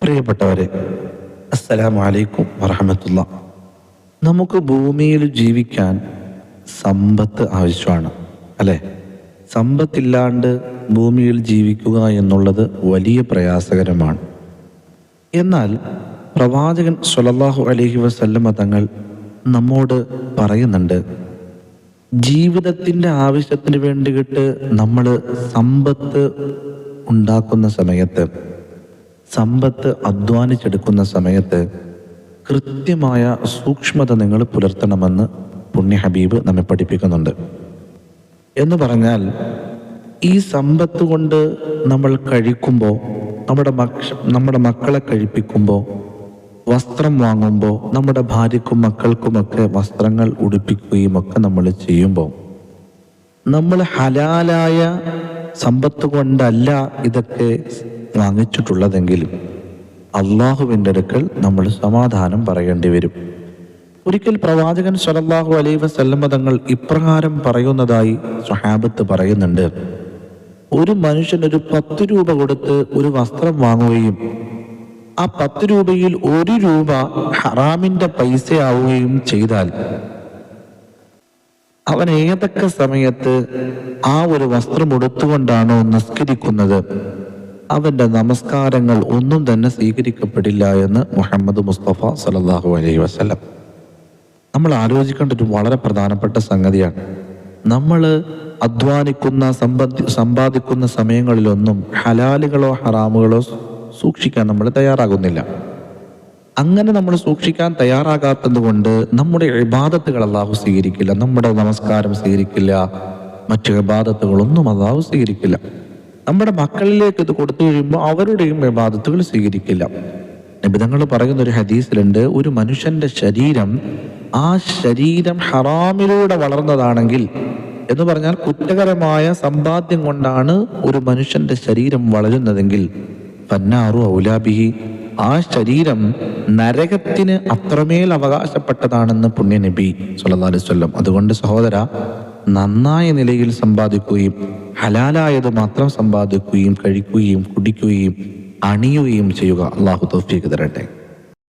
പ്രിയപ്പെട്ടവരെ, അസ്സലാമു അലൈക്കും വറഹ്മത്തുള്ളാഹി. നമുക്ക് ഭൂമിയിൽ ജീവിക്കാൻ സമ്പത്ത് ആവശ്യമാണ്, അല്ലേ? സമ്പത്തില്ലാണ്ട് ഭൂമിയിൽ ജീവിക്കുക എന്നുള്ളത് വലിയ പ്രയാസകരമാണ്. എന്നാൽ പ്രവാചകൻ സ്വല്ലല്ലാഹു അലൈഹി വസല്ലമ തങ്ങൾ നമ്മോട് പറയുന്നുണ്ട്, ജീവിതത്തിൻ്റെ ആവശ്യത്തിന് വേണ്ടിയിട്ട് നമ്മൾ സമ്പത്ത് ഉണ്ടാക്കുന്ന സമയത്ത്, സമ്പത്ത് അധ്വാനിച്ചെടുക്കുന്ന സമയത്ത് കൃത്യമായ സൂക്ഷ്മത നിങ്ങൾ പുലർത്തണമെന്ന് പുണ്യ ഹബീബ് നമ്മെ പഠിപ്പിക്കുന്നുണ്ട്. എന്ന് ഈ സമ്പത്ത് കൊണ്ട് നമ്മൾ കഴിക്കുമ്പോൾ, നമ്മുടെ മക്കളെ കഴിപ്പിക്കുമ്പോൾ, വസ്ത്രം വാങ്ങുമ്പോൾ, നമ്മുടെ ഭാര്യക്കും മക്കൾക്കുമൊക്കെ വസ്ത്രങ്ങൾ ഉടുപ്പിക്കുകയും ഒക്കെ നമ്മൾ ചെയ്യുമ്പോൾ, നമ്മൾ ഹലാലായ സമ്പത്ത് കൊണ്ടല്ല ഇതൊക്കെ വാങ്ങിച്ചിട്ടുള്ളതെങ്കിൽ അള്ളാഹുവിൻ്റെ അടുക്കൽ നമ്മൾ സമാധാനം പറയേണ്ടി വരും. ഒരിക്കൽ പ്രവാചകൻ സ്വല്ലല്ലാഹു അലൈഹി വസല്ലമ തങ്ങൾ ഇപ്രകാരം പറയുന്നതായി സ്വഹാബത്ത് പറയുന്നുണ്ട്. ഒരു മനുഷ്യൻ ഒരു 10 രൂപ കൊടുത്ത് ഒരു വസ്ത്രം വാങ്ങുകയും ആ 10 രൂപയിൽ 1 രൂപ ഹറാമിൻ്റെ പൈസയാവുകയും ചെയ്താൽ അവൻ ഏതൊക്കെ സമയത്ത് ആ ഒരു വസ്ത്രം ഉടുത്തുകൊണ്ടാണോ നിസ്കരിക്കുന്നത്, അവൻ്റെ നമസ്കാരങ്ങൾ ഒന്നും തന്നെ സ്വീകരിക്കപ്പെടില്ല എന്ന് മുഹമ്മദ് മുസ്തഫ സല്ലല്ലാഹു അലൈഹി വസല്ലം. നമ്മൾ ആലോചിക്കേണ്ട ഒരു വളരെ പ്രധാനപ്പെട്ട സംഗതിയാണ്. നമ്മൾ അധ്വാനിക്കുന്ന സമ്പാദിക്കുന്ന സമയങ്ങളിലൊന്നും ഹലാലുകളോ ഹറാമുകളോ സൂക്ഷിക്കാൻ നമ്മൾ തയ്യാറാകുന്നില്ല. അങ്ങനെ നമ്മൾ സൂക്ഷിക്കാൻ തയ്യാറാകാത്തത് കൊണ്ട് നമ്മുടെ ഇബാദത്തുകൾ അല്ലാഹു സ്വീകരിക്കില്ല, നമ്മുടെ നമസ്കാരം സ്വീകരിക്കില്ല, മറ്റു ഇബാദത്തുകളൊന്നും അല്ലാഹു സ്വീകരിക്കില്ല. നമ്മുടെ മക്കളിലേക്ക് ഇത് കൊടുത്തു കഴിയുമ്പോൾ അവരുടെയും ഇബാദത്തുകൾ സ്വീകരിക്കില്ല. നബി തങ്ങൾ പറയുന്ന ഒരു ഹദീസിലുണ്ട്, ഒരു മനുഷ്യന്റെ ശരീരം, ആ ശരീരം ഹറാമിലൂടെ വളർന്നതാണെങ്കിൽ, എന്ന് പറഞ്ഞാൽ കുറ്റകരമായ സമ്പാദ്യം കൊണ്ടാണ് ഒരു മനുഷ്യന്റെ ശരീരം വളരുന്നതെങ്കിൽ, ഫന്നാറു ഔലാബിഹി, ആ ശരീരം നരകത്തിന് അത്രമേൽ അവകാശപ്പെട്ടതാണെന്ന് പുണ്യ നബി സല്ലല്ലാഹു അലൈഹി വസല്ലം. അതുകൊണ്ട് സഹോദര, നന്നായ നിലയിൽ സമ്പാദിക്കുകയും ഹലാലായത് മാത്രം സമ്പാദിക്കുകയും കഴിക്കുകയും കുടിക്കുകയും അണിയുകയും ചെയ്യുക. അള്ളാഹു തൗഫീഖ് തരട്ടെ.